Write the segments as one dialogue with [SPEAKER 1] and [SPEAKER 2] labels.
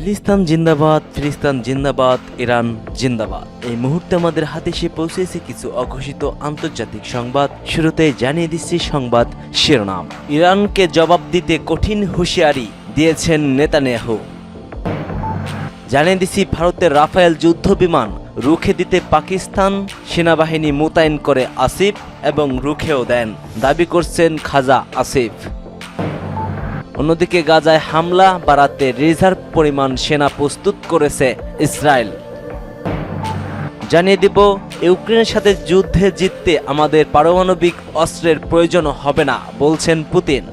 [SPEAKER 1] ফিলিস্তিন জিন্দাবাদ, ফিলিস্তিন জিন্দাবাদ, ইরান জিন্দাবাদ। এই মুহূর্তে আমাদের হাতে এসে পৌঁছেছে কিছু অঘোষিত আন্তর্জাতিক সংবাদ। শুরুতেই জানিয়ে দিচ্ছি সংবাদ শিরোনাম। ইরানকে জবাব দিতে কঠিন হুঁশিয়ারি দিয়েছেন নেতানিয়াহু। জানিয়ে দিচ্ছি ভারতের রাফায়েল যুদ্ধ বিমান রুখে দিতে পাকিস্তান সেনাবাহিনী মোতায়েন করে আসিফ এবং রুখেও দেন, দাবি করছেন খাজা আসিফ। অন্যদিকে গাজায় হামলা বাড়াতে রিজার্ভ পরিমাণ সেনা প্রস্তুত করেছে ইসরায়েল। জানিয়ে দিব ইউক্রেনের সাথে যুদ্ধে জিততে আমাদের পারমাণবিক অস্ত্রের প্রয়োজন হবে না, বলছেন পুতিন।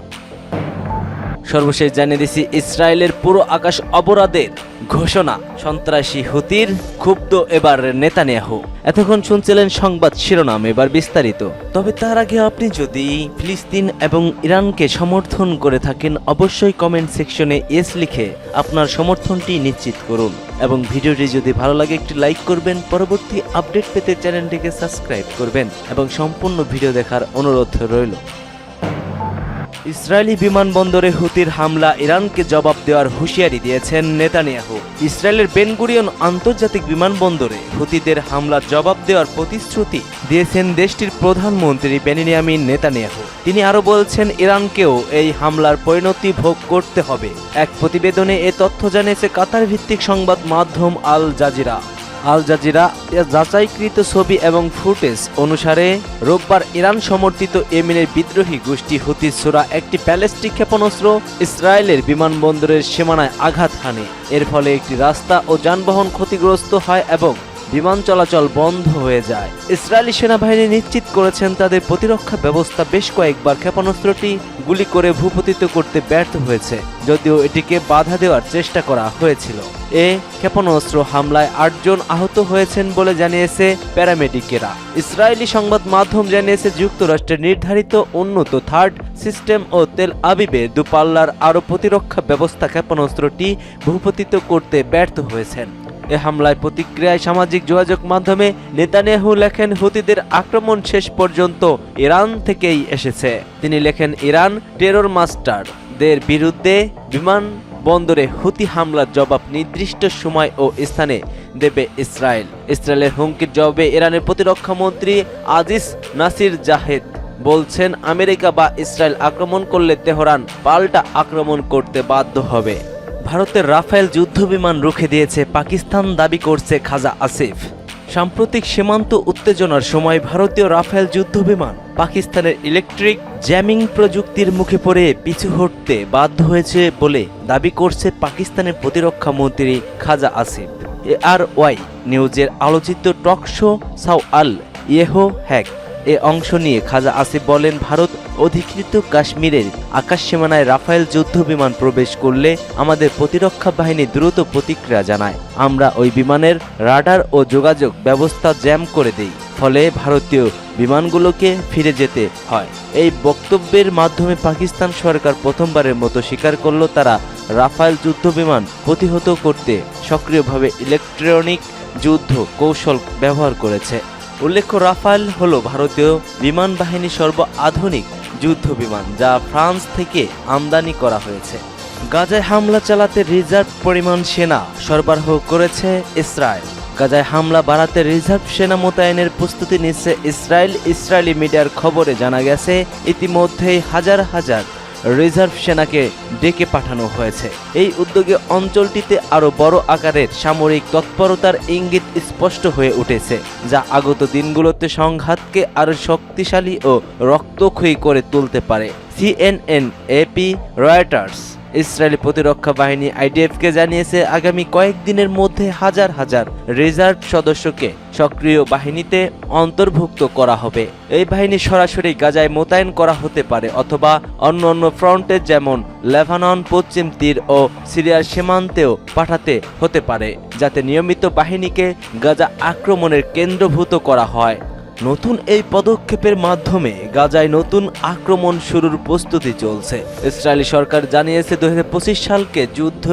[SPEAKER 1] সর্বশেষ জানিয়ে দিচ্ছি ইসরায়েলের পুরো আকাশ অবরোধের ঘোষণা, সন্ত্রাসী হুতির ক্ষুব্ধ এবার নেতানিয়াহু। এতক্ষণ শুনছিলেন সংবাদ শিরোনাম, এবার বিস্তারিত। তবে তার আগে আপনি যদি ফিলিস্তিন এবং ইরানকে সমর্থন করে থাকেন অবশ্যই কমেন্ট সেকশনে ইয়েস লিখে আপনার সমর্থনটি নিশ্চিত করুন এবং ভিডিওটি যদি ভালো লাগে একটি লাইক করবেন। পরবর্তী আপডেট পেতে চ্যানেলটিকে সাবস্ক্রাইব করবেন এবং সম্পূর্ণ ভিডিও দেখার অনুরোধ রইল। ইসরায়েলি বিমানবন্দরে হুতির হামলা, ইরানকে জবাব দেওয়ার হুঁশিয়ারি দিয়েছেন নেতানিয়াহু। ইসরায়েলের বেন গুরিয়ন আন্তর্জাতিক বিমানবন্দরে হুতিদের হামলার জবাব দেওয়ার প্রতিশ্রুতি দিয়েছেন দেশটির প্রধানমন্ত্রী বেনিয়ামিন নেতানিয়াহু। তিনি আরও বলছেন ইরানকেও এই হামলার পরিণতি ভোগ করতে হবে। এক প্রতিবেদনে এ তথ্য জানিয়েছে কাতার ভিত্তিক সংবাদ মাধ্যম আল জাজিরা। যাচাইকৃত ছবি এবং ফুটেজ অনুসারে রোববার ইরান সমর্থিত ইয়েমেনের বিদ্রোহী গোষ্ঠী হুতি ছোড়া একটি ব্যালিস্টিক ক্ষেপণাস্ত্র ইসরায়েলের বিমানবন্দরের সীমানায় আঘাত হানে। এর ফলে একটি রাস্তা ও যানবাহন ক্ষতিগ্রস্ত হয় এবং বিমান চলাচল বন্ধ হয়ে যায়। ইসরায়েলি সেনাবাহিনী নিশ্চিত করেছেন তাদের প্রতিরক্ষা ব্যবস্থা বেশ কয়েকবার ক্ষেপণাস্ত্রটি গুলি করে ভূপতিত করতে ব্যর্থ হয়েছে, যদিও এটিকে বাধা দেওয়ার চেষ্টা করা হয়েছিল। এ ক্ষেপণাস্ত্র হামলায় ৮ জন আহত হয়েছেন বলে জানিয়েছে প্যারামেডিকেরা। ইসরায়েলি সংবাদ মাধ্যম জানিয়েছে যুক্তরাষ্ট্রের নির্ধারিত উন্নত থার্ড সিস্টেম ও তেল আবিবে দূরপাল্লার আরও প্রতিরক্ষা ব্যবস্থা ক্ষেপণাস্ত্রটি ভূপতিত করতে ব্যর্থ হয়েছেন। এ হামলায় প্রতিক্রিয়ায় সামাজিক যোগাযোগ মাধ্যমে নেতানিয়াহু লেখেন, হুতিদের আক্রমণ শেষ পর্যন্ত ইরান থেকেই এসেছে। তিনি লেখেন, ইরান টেরর মাস্টারদের বিরুদ্ধে বিমানবন্দরে হুতি হামলার জবাব নির্দিষ্ট সময় ও স্থানে দেবে ইসরায়েল। ইসরায়েলের হুমকির জবাবে ইরানের প্রতিরক্ষা মন্ত্রী আজিজ নাসির জাহেদ বলছেন, আমেরিকা বা ইসরায়েল আক্রমণ করলে তেহরান পাল্টা আক্রমণ করতে বাধ্য হবে। ভারতের রাফায়েল যুদ্ধ বিমান রুখে দিয়েছে পাকিস্তান, দাবি করছে খাজা আসিফ। সাম্প্রতিক সীমান্ত উত্তেজনার সময় ভারতীয় রাফায়েল যুদ্ধ বিমান পাকিস্তানের ইলেকট্রিক জ্যামিং প্রযুক্তির মুখে পড়ে পিছু হটতে বাধ্য হয়েছে বলে দাবি করছে পাকিস্তানের প্রতিরক্ষা মন্ত্রী খাজা আসিফ। ARY নিউজের আলোচিত টক শো সাও আল ইয়েহো হ্যাক এ অংশ নিয়ে খাজা আসিফ বলেন, ভারত অধিকৃত কাশ্মীরের আকাশ সীমানায় রাফায়েল যুদ্ধ বিমান প্রবেশ করলে আমাদের প্রতিরক্ষা বাহিনী দ্রুত প্রতিক্রিয়া জানায়। আমরা ওই বিমানের রাডার ও যোগাযোগ ব্যবস্থা জ্যাম করে দেই, ফলে ভারতীয় বিমানগুলোকে ফিরে যেতে হয়। এই বক্তব্যের মাধ্যমে পাকিস্তান সরকার প্রথমবারের মতো স্বীকার করল তারা রাফায়েল যুদ্ধ বিমান প্রতিহত করতে সক্রিয়ভাবে ইলেকট্রনিক যুদ্ধ কৌশল ব্যবহার করেছে। উল্লেখ্য, রাফায়েল হলো ভারতীয় বিমান বাহিনীর সর্বাধুনিক যুদ্ধ বিমান, যা ফ্রান্স থেকে আমদানি করা হয়েছে। গাজায় হামলা চালাতে রিজার্ভ পরিমাণ সেনা সরবরাহ করেছে ইসরায়েল। গাজায় হামলা বাড়াতে রিজার্ভ সেনা মোতায়েনের প্রস্তুতি নিচ্ছে ইসরায়েল। ইসরায়েলি মিডিয়ার খবরে জানা গেছে, ইতিমধ্যেই হাজার হাজার রিজার্ভ সেনাকে ডেকে পাঠানো হয়েছে। এই উদ্যোগে অঞ্চলটিতে আরও বড় আকারের সামরিক তৎপরতার ইঙ্গিত স্পষ্ট হয়ে উঠেছে, যা আগত দিনগুলোতে সংঘাতকে আরও শক্তিশালী ও রক্তক্ষয়ী করে তুলতে পারে। CNN, AP, রয়টার্স ইসরায়েলি প্রতিরক্ষা বাহিনী IDF-কে জানিয়েছে, আগামী কয়েকদিনের মধ্যে হাজার হাজার রিজার্ভ সদস্যকে সক্রিয় বাহিনীতে অন্তর্ভুক্ত করা হবে। এই বাহিনী সরাসরি গাজায় মোতায়েন করা হতে পারে অথবা অন্য ফ্রন্টে যেমন লেবানন, পশ্চিম তীর ও সিরিয়ার সীমান্তেও পাঠাতে হতে পারে, যাতে নিয়মিত বাহিনীকে গাজা আক্রমণের কেন্দ্রভূত করা হয়। নতুন এই পদক্ষেপের মাধ্যমে গাজায় নতুন আক্রমণ শুরুর প্রস্তুতি চলছে। ইসরায়েলি সরকার জানিয়েছে 2025 সালকে যুদ্ধ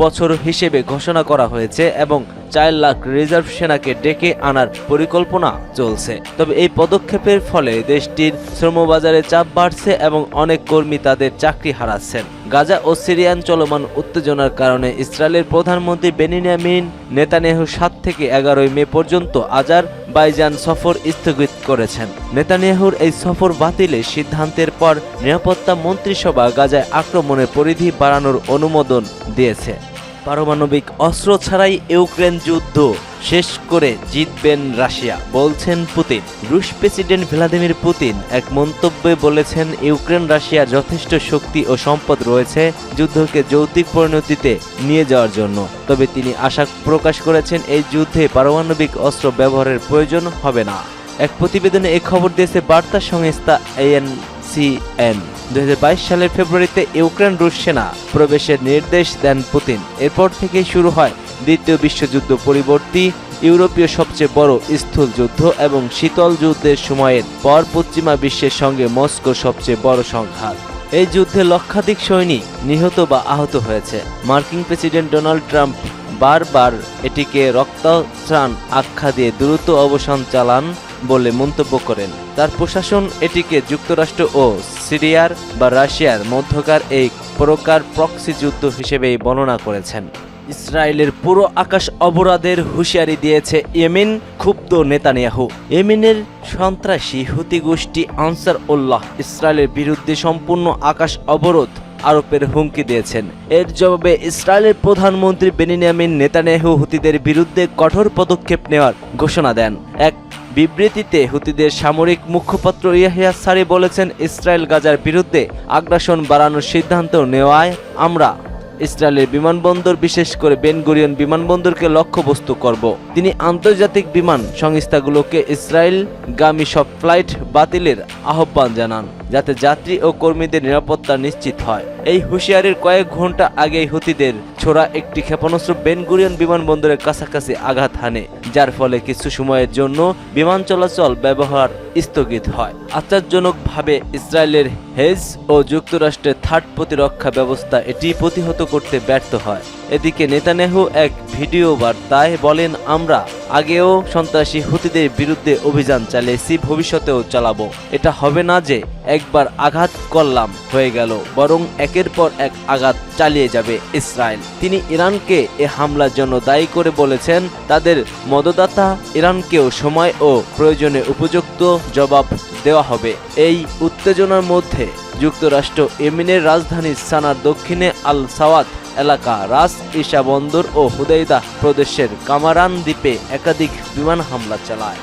[SPEAKER 1] বছর হিসেবে ঘোষণা করা হয়েছে এবং 4 লাখ রিজার্ভ সেনাকে ডেকে আনার পরিকল্পনা চলছে। তবে এই পদক্ষেপের ফলে দেশটির শ্রমবাজারে চাপ বাড়ছে এবং অনেক কর্মী তাদের চাকরি হারাচ্ছেন। গাজা ও সিরিয়ান চলমান উত্তেজনার কারণে ইসরায়েলের প্রধানমন্ত্রী বেনিয়ামিন নেতানিয়াহু 7 থেকে 11 মে পর্যন্ত আজারবাইজান সফর স্থগিত করেছেন। নেতানিয়াহুর এই সফর বাতিলের সিদ্ধান্তের পর নিরাপত্তা মন্ত্রিসভা গাজায় আক্রমণের পরিধি বাড়ানোর অনুমোদন দিয়েছে। পারমাণবিক অস্ত্র ছাড়াই ইউক্রেন যুদ্ধ শেষ করে জিতবেন রাশিয়া, বলছেন পুতিন। রুশ প্রেসিডেন্ট ভ্লাদিমির পুতিন এক মন্তব্যে বলেছেন, ইউক্রেন রাশিয়ার যথেষ্ট শক্তি ও সম্পদ রয়েছে যুদ্ধকে যৌক্তিক পরিণতিতে নিয়ে যাওয়ার জন্য। তবে তিনি আশা প্রকাশ করেছেন এই যুদ্ধে পারমাণবিক অস্ত্র ব্যবহারের প্রয়োজন হবে না। এক প্রতিবেদনে এই খবর দিয়েছে বার্তা সংস্থা ANCN। 2022 সালের ফেব্রুয়ারিতে ইউক্রেন রুশ সেনা প্রবেশের নির্দেশ দেন পুতিন। এরপর থেকেই শুরু হয় দ্বিতীয় বিশ্বযুদ্ধ, পরবর্তী ইউরোপীয় সবচেয়ে বড় স্থূল যুদ্ধ এবং শীতল যুদ্ধের সময়ের পর পশ্চিমা বিশ্বের সঙ্গে মস্কোর সবচেয়ে বড় সংঘাত। এই যুদ্ধে লক্ষাধিক সৈনিক নিহত বা আহত হয়েছে। মার্কিন প্রেসিডেন্ট ডোনাল্ড ট্রাম্প বারবার এটিকে রক্তস্নান আখ্যা দিয়ে দ্রুত অবসান চালান বলে মন্তব্য করেন। তার প্রশাসন এটিকে যুক্তরাষ্ট্র ও সিরিয়ার বা রাশিয়ার মধ্যকার এই প্রকার প্রক্সি যুদ্ধ হিসেবেই বর্ণনা করেছেন। ইসরায়েলের পুরো আকাশ অবরোধের হুঁশিয়ারি দিয়েছে ইয়েমেন। ক্ষুব্ধ নেতানিয়াহু। ইয়েমেনের সন্ত্রাসী হুতি গোষ্ঠী আনসার উল্লাহ ইসরায়েলের বিরুদ্ধে সম্পূর্ণ আকাশ অবরোধ আরোপের হুমকি দিয়েছেন। এর জবাবে ইসরায়েলের প্রধানমন্ত্রী বেনিয়ামিন নেতানিয়াহু হুতিদের বিরুদ্ধে কঠোর পদক্ষেপ নেওয়ার ঘোষণা দেন। এক বিবৃতিতে হুতিদের সামরিক মুখপাত্র ইয়াহিয়া সারি বলেছেন, ইসরায়েল গাজার বিরুদ্ধে আগ্রাসন বাড়ানোর সিদ্ধান্ত নেওয়ায় আমরা ইসরায়েলের বিমানবন্দর, বিশেষ করে বেন গুরিয়ন বিমানবন্দরকে লক্ষ্যবস্তু করব। তিনি আন্তর্জাতিক বিমান সংস্থাগুলোকে ইসরায়েলগামী সব ফ্লাইট বাতিলের আহ্বান জানান, যাতে যাত্রী ও কর্মীদের নিরাপত্তা নিশ্চিত হয়। এই হুঁশিয়ারির কয়েক ঘন্টা আগেই হুতিদের ছোড়া একটি ক্ষেপণাস্ত্র বেন গুরিয়ন বিমানবন্দরের কাছাকাছি আঘাত হানে, যার ফলে কিছু সময়ের জন্য বিমান চলাচল ব্যবহার স্থগিত হয়। আশ্চর্যজনকভাবে ইসরায়েলের হেজ ও যুক্তরাষ্ট্রের থার্ড প্রতিরক্ষা ব্যবস্থা এটি প্রতিহত করতে ব্যর্থ হয়। এদিকে নেতানিয়াহু এক ভিডিও বার্তায় বলেন, আমরা আগেও সন্ত্রাসী হুতিদের বিরুদ্ধে অভিযান চালিয়েছি, ভবিষ্যতেও চালাবো। এটা হবে না যে একবার আঘাত করলাম হয়ে গেল, বরং একের পর এক আঘাত চালিয়ে যাবে ইসরায়েল। তিনি ইরানকে এ হামলার জন্য দায়ী করে বলেছেন, তাদের মদতদাতা ইরানকেও সময় ও প্রয়োজনে উপযুক্ত জবাব দেওয়া হবে। এই উত্তেজনার মধ্যে যুক্তরাষ্ট্র ইয়েমেনের রাজধানী সানার দক্ষিণে আল সাওয়াদ এলাকা, রাস ইসা বন্দর ও হুদাইদা প্রদেশের কামারান দ্বীপে একাধিক বিমান হামলা চালায়।